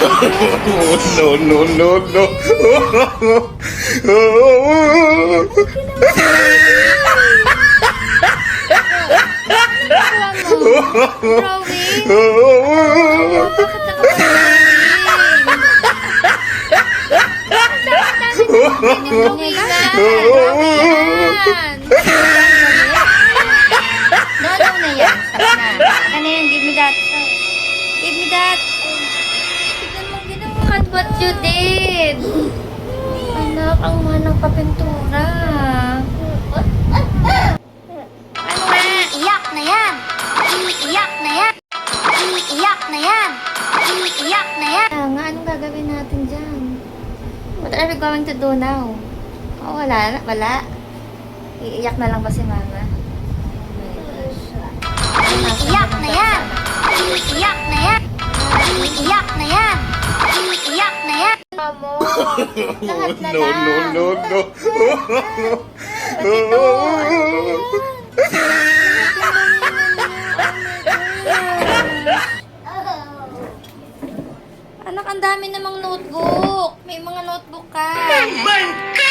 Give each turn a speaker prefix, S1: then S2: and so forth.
S1: No, no, no, no.
S2: Give me that. Give me that. Tignan mo ginawa. Look at what you did. Anak, ang mahal ng papintura. Ano nga?
S3: Iiyak na yan! Iiyak na yan! Iiyak na yan! Iiyak na yan!
S2: Kaya nga, anong gagawin natin dyan? What are we going to do now? Oh, wala na. Wala. Iiyak na lang ba si mama?
S3: Iiyak na yan! Iiyak na yan! Iiyak na yan! Iiyak na yan!
S2: Amo, lahat na
S1: No,
S2: lang.
S1: no, no, no.
S2: Anak, ang dami namang notebook. May mga notebook ka.
S1: Oh my God!